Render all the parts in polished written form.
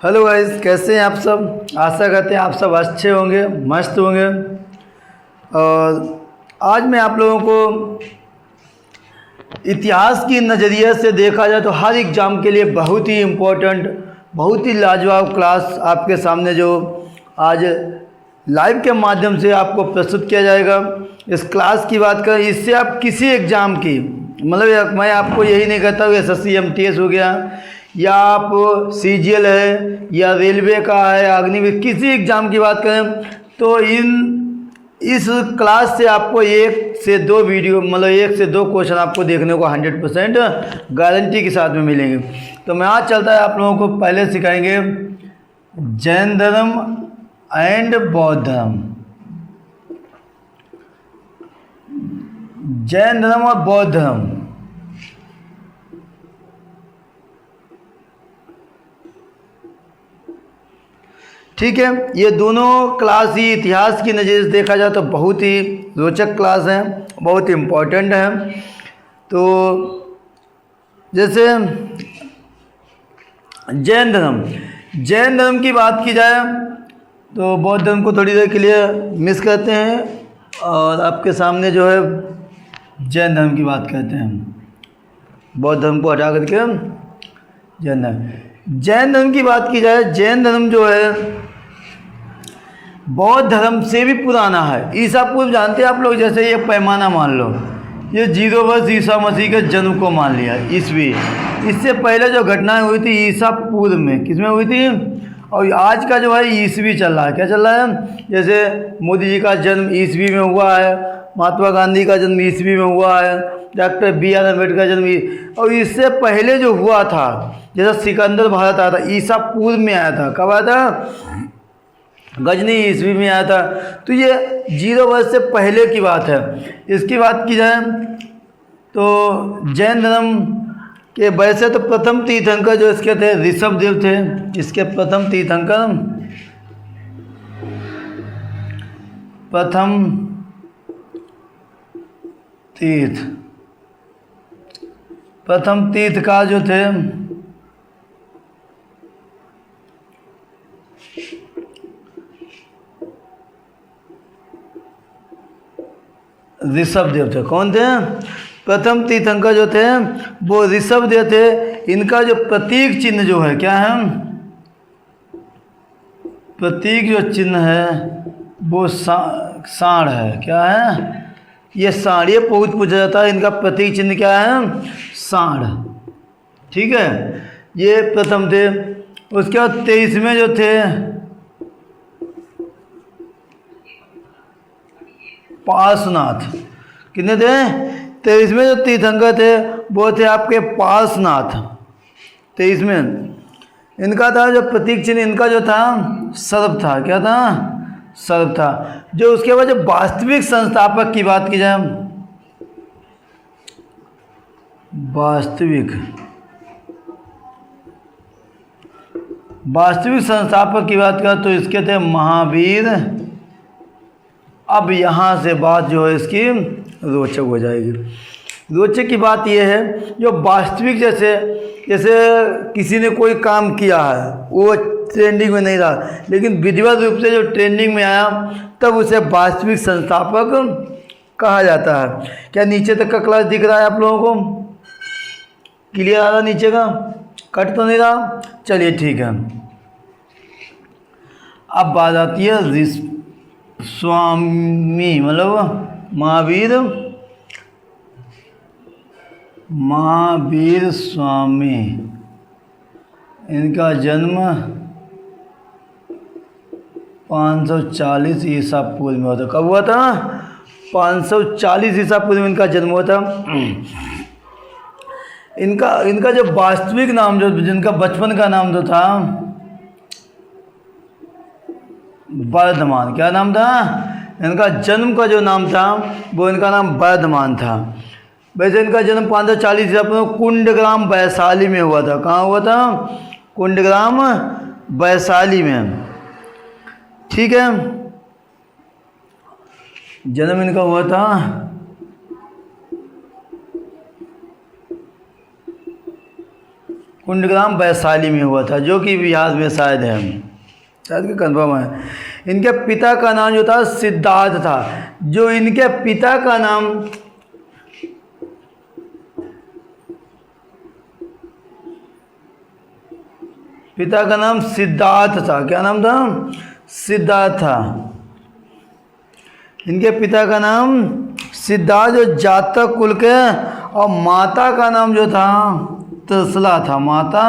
Hello guys, कैसे हैं आप सब। आशा करते हैं आप सब अच्छे होंगे, मस्त होंगे। और आज मैं आप लोगों को इतिहास की नज़रिए से देखा जाए तो हर एग्ज़ाम के लिए बहुत ही इम्पोर्टेंट, बहुत ही लाजवाब क्लास आपके सामने जो आज लाइव के माध्यम से आपको प्रस्तुत किया जाएगा। इस क्लास की बात करें, इससे आप किसी एग्ज़ाम की मतलब मैं आपको यही नहीं कहता हूँ SSC MTS हो गया या आप CGL है या रेलवे का है, अग्निवीर, किसी एग्ज़ाम की बात करें तो इस क्लास से आपको 1 से 2 वीडियो मतलब 1 से 2 क्वेश्चन आपको देखने को 100% गारंटी के साथ में मिलेंगे। तो मैं आज चलता है आप लोगों को पहले सिखाएंगे जैन धर्म एंड बौद्ध धर्म, जैन धर्म और बौद्ध धर्म। ठीक है, ये दोनों क्लास ही इतिहास की नज़र से देखा जाए तो बहुत ही रोचक क्लास हैं, बहुत इम्पोर्टेंट हैं। तो जैसे जैन धर्म की बात की जाए तो बौद्ध धर्म को थोड़ी देर के लिए मिस करते हैं और आपके सामने जो है जैन धर्म की बात करते हैं। बौद्ध धर्म को हटा करके जैन धर्म की बात की जाए, जैन धर्म जो है बौद्ध धर्म से भी पुराना है। ईसा पूर्व जानते हैं आप लोग, जैसे ये पैमाना मान लो, ये 0 वर्ष ईसा मसीह के जन्म को मान लिया ईस्वी। इससे पहले जो घटनाएं हुई थी ईसा पूर्व में, किसमें हुई थी, और आज का जो है ईस्वी चल रहा है। क्या चल रहा है? जैसे मोदी जी का जन्म ईस्वी में हुआ है, महात्मा गांधी का जन्म ईस्वी में हुआ है, डॉक्टर BR अम्बेडकर का जन्म, और इससे पहले जो हुआ था जैसा सिकंदर भारत आया था ईसा पूर्व में आया था। कब आया था? गजनी ईस्वी में आया था। तो ये 0 वर्ष से पहले की बात है। इसकी बात की जाए तो जैन धर्म के वैसे तो प्रथम तीर्थंकर जो इसके थे ऋषभदेव थे। इसके प्रथम तीर्थंकर, प्रथम तीर्थकार जो थे ऋषभदेव थे। कौन थे? प्रथम तीर्थंकर जो थे वो ऋषभदेव थे। इनका जो प्रतीक चिन्ह जो है, क्या है? प्रतीक जो चिन्ह है वो सांड है। क्या है? ये सांड, ये बहुत पूछा जाता है। इनका प्रतीक चिन्ह क्या है? सांड। ठीक है, ये प्रथम थे। उसके बाद 23वें जो थे पार्श्वनाथ। कितने थे? 23वें जो तीर्थंकर थे वो थे आपके पार्श्वनाथ। 23वें इनका था जो प्रतीक चिन्ह, इनका जो था सर्प था। क्या था? सर्प था। जो उसके बाद जो वास्तविक संस्थापक की बात की जाए, वास्तविक संस्थापक की बात करें तो इसके थे महावीर। अब यहाँ से बात जो है इसकी रोचक हो जाएगी। रोचक की बात यह है जो वास्तविक, जैसे किसी ने कोई काम किया है वो ट्रेंडिंग में नहीं रहा, लेकिन विधिवत रूप से जो ट्रेंडिंग में आया तब उसे वास्तविक संस्थापक कहा जाता है। क्या नीचे तक का क्लास दिख रहा है आप लोगों को? क्लियर आ रहा? नीचे का कट तो नहीं रहा? चलिए ठीक है। अब बात आती है स्वामी मतलब महावीर स्वामी। इनका जन्म 540 ईसा पूर्व में होता। कब हुआ था? 540 ईसा पूर्व में इनका जन्म हुआ था। इनका जो वास्तविक नाम, जो जिनका बचपन का नाम जो था वर्धमान। क्या नाम था? इनका जन्म का जो नाम था वो इनका नाम वर्धमान था। वैसे इनका जन्म 540 ईसा पूर्व कुंडग्राम वैशाली में हुआ था। कहाँ हुआ था? कुंडग्राम वैशाली में। ठीक है, जन्म इनका हुआ था कुंडग्राम वैशाली में हुआ था, जो कि बिहार में शायद है, शायद कि कन्फर्म है। इनके पिता का नाम जो था सिद्धार्थ था। जो इनके पिता का नाम सिद्धार्थ था। क्या नाम था? सिद्धार्थ था। इनके पिता का नाम सिद्धार्थ, जो जातक कुल के, और माता का नाम जो था तसला था। माता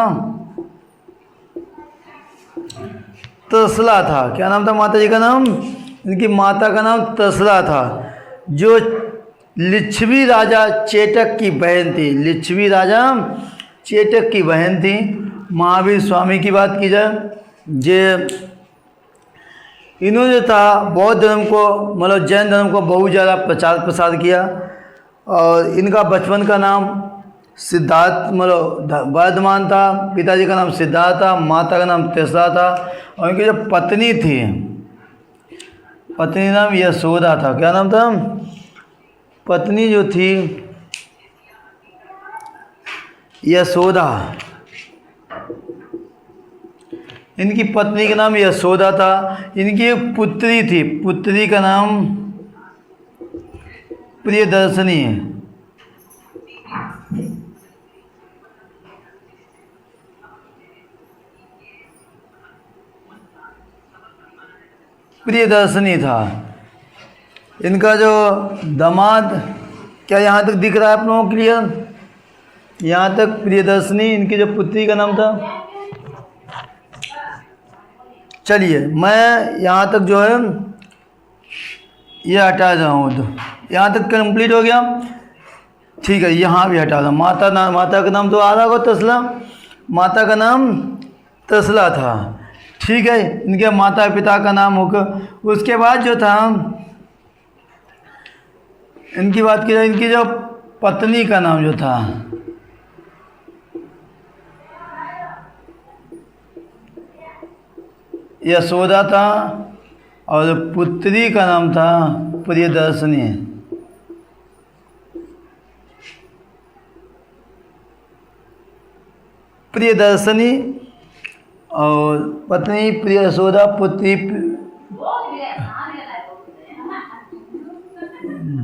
तसला था। क्या नाम था माता जी का नाम? इनकी माता का नाम तसला था, जो लिच्छवी राजा चेटक की बहन थी। लिच्छवी राजा चेटक की बहन थी। महावीर स्वामी की बात की जाए, जे इन्होंने था बौद्ध धर्म को, मतलब जैन धर्म को बहुत ज़्यादा प्रचार प्रसार किया। और इनका बचपन का नाम सिद्धार्थ मतलब वर्धमान था। पिताजी का नाम सिद्धार्थ था, माता का नाम तेसरा था। और इनकी जो पत्नी थी, पत्नी नाम यशोदा था। क्या नाम था? पत्नी जो थी यशोदा। इनकी पत्नी का नाम यशोदा था। इनकी एक पुत्री थी, पुत्री का नाम प्रियदर्शनी है। प्रियदर्शनी था। इनका जो दामाद, क्या यहाँ तक दिख रहा है आप लोगों को क्लियर? यहाँ तक प्रियदर्शनी इनकी जो पुत्री का नाम था। चलिए मैं यहाँ तक जो है ये हटा रहा हूँ, तो यहाँ तक कंप्लीट हो गया। ठीक है, यहाँ भी हटा रहा। माता का नाम तो आ रहा होगा तसला। माता का नाम तसला था। ठीक है, इनके माता पिता का नाम होकर उसके बाद जो था इनकी बात की जाए, इनकी जो पत्नी का नाम जो था यशोदा था, और पुत्री का नाम था प्रियदर्शनी। प्रियदर्शनी और पत्नी प्रिय यशोदा, पुत्री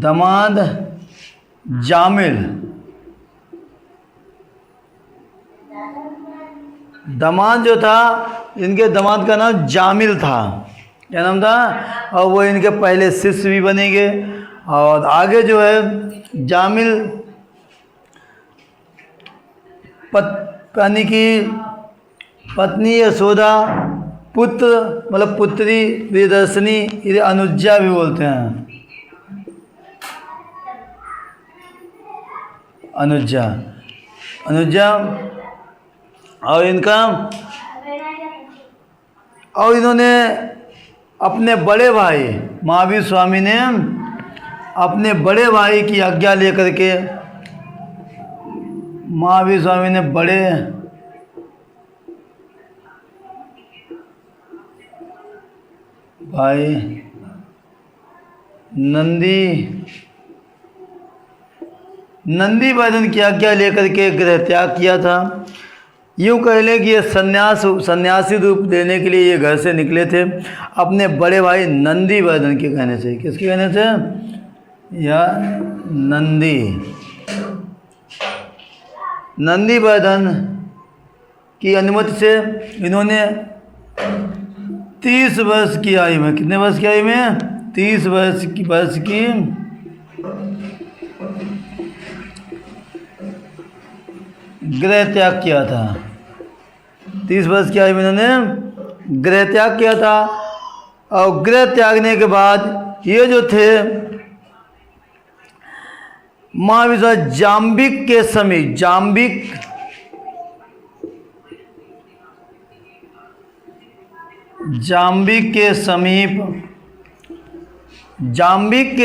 दामाद जामिल। दामाद जो था, इनके दामाद का नाम जामिल था। क्या नाम था? और वो इनके पहले शिष्य भी बनेंगे। और आगे जो है जामिल यानी कि पत्नी यशोदा, पुत्र मतलब पुत्री प्रियदर्शनी, इसे अनुजा भी बोलते हैं। अनुजा और इनका, और इन्होंने अपने बड़े भाई महावीर स्वामी ने अपने बड़े भाई की आज्ञा लेकर के, महावीर स्वामी ने बड़े भाई नंदी वर्धन की आज्ञा लेकर के गृह त्याग किया था। यूँ कह लें कि ये सन्यासी रूप देने के लिए ये घर से निकले थे अपने बड़े भाई नंदी वर्धन के कहने से। किसके कहने से? या नंदी वर्धन की अनुमति से इन्होंने 30 वर्ष की आयु में, कितने वर्ष की आयु में? 30 वर्ष की गृह त्याग किया था। 30 वर्ष की आयु में इन्होंने गृह त्याग किया था। और गृह त्यागने के बाद ये जो थे महाविद्या जाम्बिक के समीप, जाम्बिक के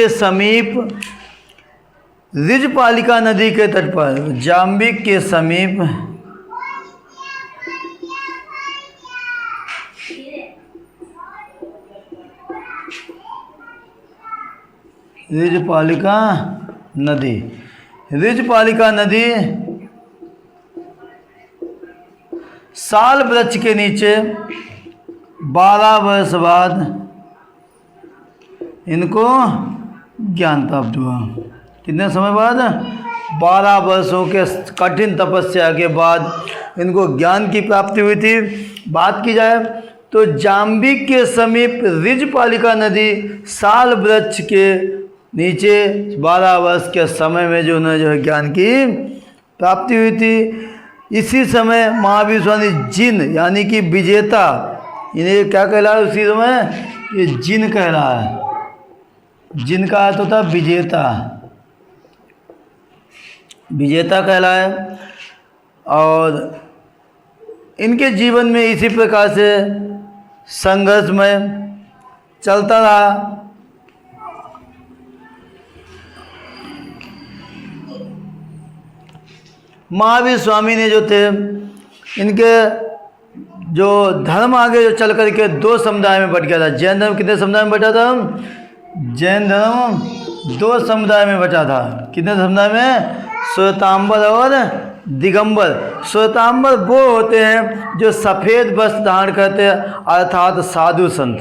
समीप रिजपालिका नदी के तट पर, जाम्बिक के समीप रिजपालिका नदी साल वृक्ष के नीचे 12 वर्ष बाद इनको ज्ञान प्राप्त हुआ। कितने समय बाद? 12 वर्षों के कठिन तपस्या के बाद इनको ज्ञान की प्राप्ति हुई थी। बात की जाए तो जाम्बिक के समीप रिजपालिका नदी साल वृक्ष के नीचे 12 वर्ष के समय में जो उन्हें जो है ज्ञान की प्राप्ति हुई थी। इसी समय महावीर स्वामी जिन यानी कि विजेता, इन्हें क्या कहला है उसी समय? ये जिन कहला है। जिन का अर्थ होता है विजेता, विजेता कहला है। और इनके जीवन में इसी प्रकार से संघर्ष में चलता रहा। महावीर स्वामी ने जो थे, इनके जो धर्म आगे जो चल करके 2 समुदाय में बट गया था। जैन धर्म कितने समुदाय में बटा था? जैन धर्म 2 समुदाय में बचा था। कितने समुदाय में? श्वेतांबर और दिगंबर। श्वेतांबर वो होते हैं जो सफ़ेद वस्त्र धारण करते हैं, अर्थात साधु संत।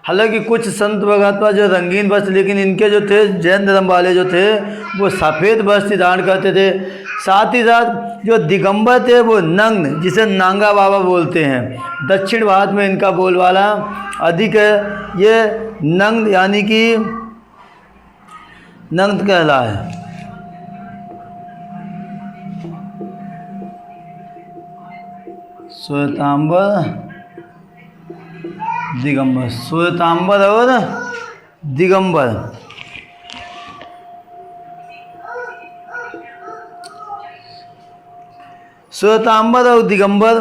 हालांकि कुछ संत भगत जो रंगीन वस्त्र, लेकिन इनके जो थे जैन धर्म वाले जो थे वो सफ़ेद वस्त्र धारण करते थे। साथ ही साथ जो दिगंबर थे वो नग्न, जिसे नांगा बाबा बोलते हैं। दक्षिण भारत में इनका बोलबाला अधिक है। ये नग्न यानी कि नग्न कहला है। श्वेतांबर दिगंबर, श्वेतांबर और दिगंबर। श्वेतांबर और दिगंबर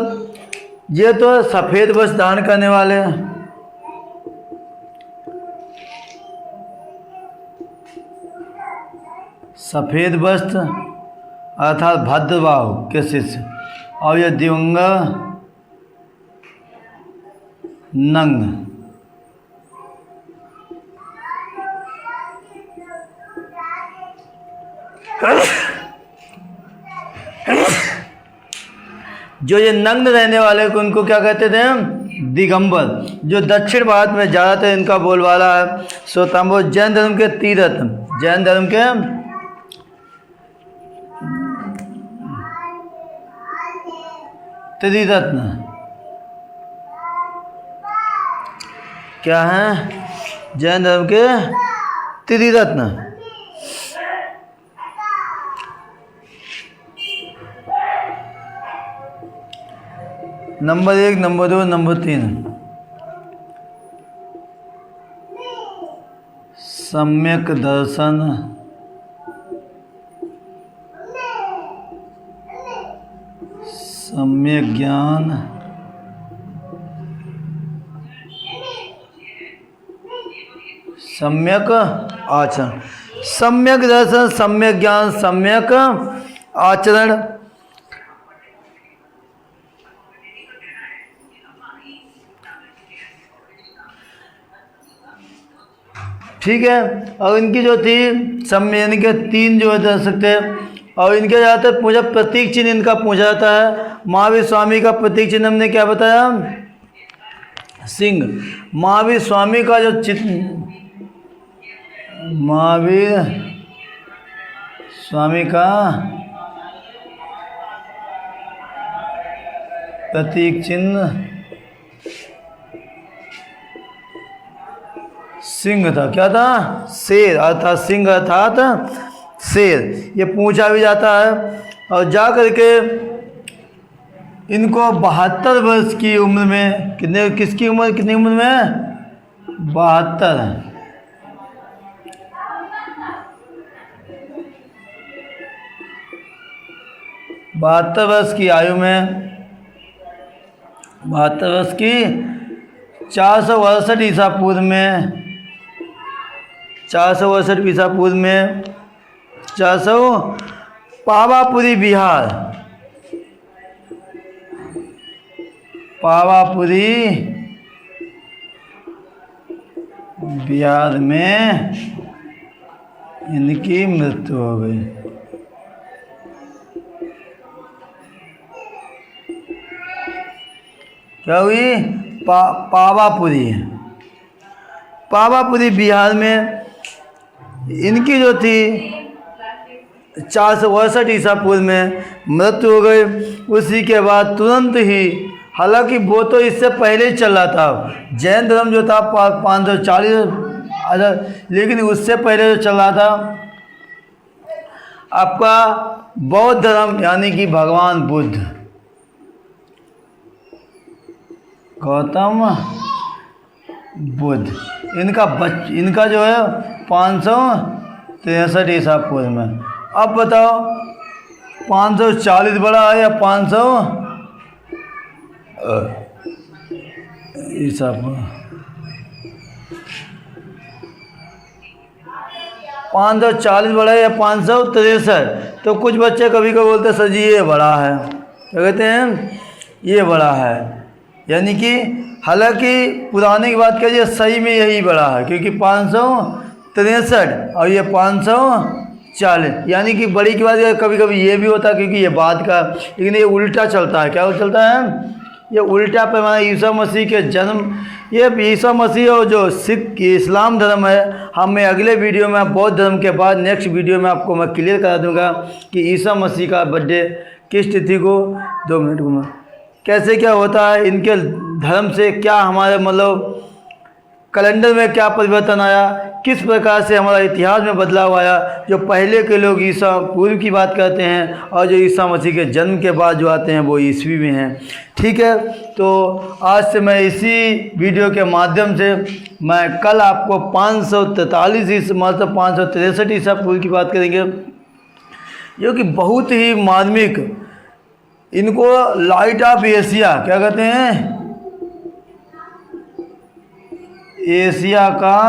ये तो सफ़ेद वस्त्र धारण करने वाले हैं। सफ़ेद वस्त्र अर्थात भद्रभाव के शिष्य, और ये दिगंबर नंग। जो ये नग्न रहने वाले को उनको क्या कहते थे? दिगंबर। जो दक्षिण भारत में ज़्यादातर इनका बोलबाला है। श्वेतांबर जैन धर्म के तीर्थ, जैन धर्म के त्रिरत्न क्या है? जैन धर्म के त्रिरत्न। नंबर 1, नंबर 2, नंबर 3 सम्यक दर्शन, सम्यक ज्ञान, सम्यक आचरण। सम्यक दर्शन, सम्यक ज्ञान, सम्यक आचरण। ठीक है। और इनकी जो थी सम्य यानी कि 3 जो है सकते हैं। और इनके ज़्यादातर पूजा प्रतीक चिन्ह इनका पूजा जाता है। महावीर स्वामी का प्रतीक चिन्ह हमने क्या बताया? सिंह। महावीर स्वामी का जो चिन्ह, महावीर स्वामी का प्रतीक चिन्ह सिंह था। क्या था? शेर, अर्थात सिंह अर्थात शेर। ये पूछा भी जाता है। और जा करके इनको 72 वर्ष की उम्र में, कितनी उम्र में? 72। 72 वर्ष की आयु में, 72 वर्ष की 468 ईसा पूर्व में, 468 ईसा पूर्व में 400 पावापुरी बिहार, पावापुरी बिहार में इनकी मृत्यु हो गई। क्या हुई? पावापुरी। पावापुरी बिहार में इनकी जो थी 462 ईसा पूर्व में मृत्यु हो गई। उसी के बाद तुरंत ही, हालांकि वो तो इससे पहले ही चल रहा था, जैन धर्म जो था 540, लेकिन उससे पहले जो चल रहा था आपका बौद्ध धर्म, यानी कि भगवान बुद्ध, गौतम बुद्ध, इनका जो है 563 ईसा पूर्व में। अब बताओ 540 बड़ा है या 500 ईसा पूर्व? 540 बड़ा है या 563? तो कुछ बच्चे कभी कभी बोलते हैं सर जी ये बड़ा है, क्या कहते हैं, ये बड़ा है। यानी कि हालांकि पुराने की बात करिए सही में यही बड़ा है, क्योंकि 563 और ये 540, यानी कि बड़ी की बात कभी कभी ये भी होता है, क्योंकि ये बाद का, लेकिन ये उल्टा चलता है। क्या चलता है? ये उल्टा पैमाना ईसा मसीह के जन्म, ये ईसा मसीह और जो सिख इस्लाम धर्म है, मैं अगले वीडियो में बौद्ध धर्म के बाद नेक्स्ट वीडियो में आपको मैं क्लियर करा दूंगा कि ईसा मसीह का बर्थडे किस तिथि को, 2 मिनट को, कैसे क्या होता है, इनके धर्म से क्या हमारे मतलब कैलेंडर में क्या परिवर्तन आया, किस प्रकार से हमारा इतिहास में बदलाव आया। जो पहले के लोग ईसा पूर्व की बात करते हैं और जो ईसा मसीह के जन्म के बाद जो आते हैं वो ईस्वी में हैं। ठीक है, तो आज से मैं इसी वीडियो के माध्यम से मैं कल आपको 543 मतलब 563 ईसा पूर्व की बात करेंगे, जो कि बहुत ही मार्मिक, इनको लाइट ऑफ एशिया क्या कहते हैं, एशिया का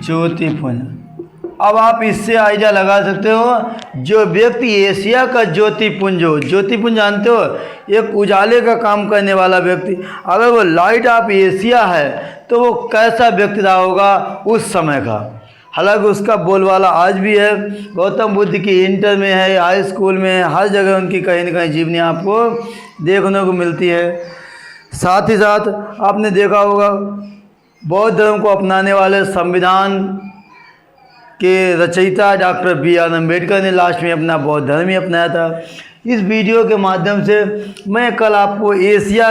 ज्योतिपुंज। अब आप इससे आइडिया लगा सकते हो, जो व्यक्ति एशिया का ज्योतिपुंज हो, ज्योतिपुंज जानते हो, एक उजाले का काम करने वाला व्यक्ति, अगर वो लाइट ऑफ एशिया है तो वो कैसा व्यक्ति रहा होगा उस समय का। हालांकि उसका बोलबाला आज भी है, गौतम बुद्ध की इंटर में है, हाई स्कूल में है, हर जगह उनकी कहीं न कहीं जीवनी आपको देखने को मिलती है। साथ ही साथ आपने देखा होगा बौद्ध धर्म को अपनाने वाले संविधान के रचयिता डॉक्टर B.R. अम्बेडकर ने लास्ट में अपना बौद्ध धर्म ही अपनाया था। इस वीडियो के माध्यम से मैं कल आपको एशिया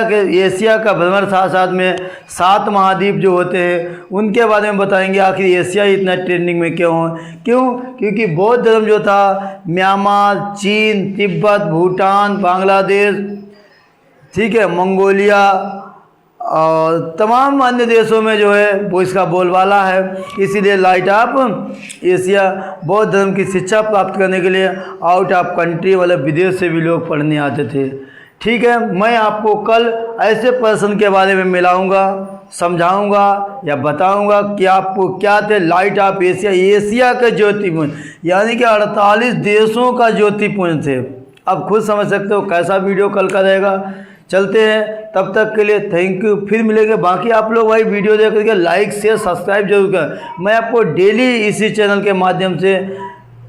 का भ्रमण, साथ साथ में 7 महाद्वीप जो होते हैं उनके बारे में बताएंगे, आखिर एशिया इतना ट्रेंडिंग में क्योंकि बौद्ध धर्म जो था म्यांमार, चीन, तिब्बत, भूटान, बांग्लादेश, ठीक है, मंगोलिया और तमाम अन्य देशों में जो है वो इसका बोलबाला है। इसीलिए लाइट ऑफ एशिया बौद्ध धर्म की शिक्षा प्राप्त करने के लिए आउट ऑफ कंट्री वाले विदेश से भी लोग पढ़ने आते थे। ठीक है, मैं आपको कल ऐसे पर्सन के बारे में मिलाऊंगा, समझाऊंगा या बताऊंगा कि आपको क्या थे लाइट ऑफ एशिया, एशिया के ज्योतिपुंज, यानी कि 48 देशों का ज्योतिपुंज थे। अब खुद समझ सकते हो कैसा वीडियो कल का रहेगा। चलते हैं, तब तक के लिए थैंक यू, फिर मिलेंगे। बाकी आप लोग भाई वीडियो देख करके लाइक शेयर सब्सक्राइब जरूर करें। मैं आपको डेली इसी चैनल के माध्यम से,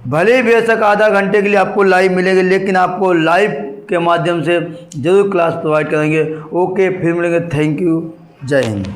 भले ही बेशक आधा घंटे के लिए आपको लाइव मिलेंगे, लेकिन आपको लाइव के माध्यम से जरूर क्लास प्रोवाइड करेंगे। ओके, फिर मिलेंगे। थैंक यू, जय हिंद।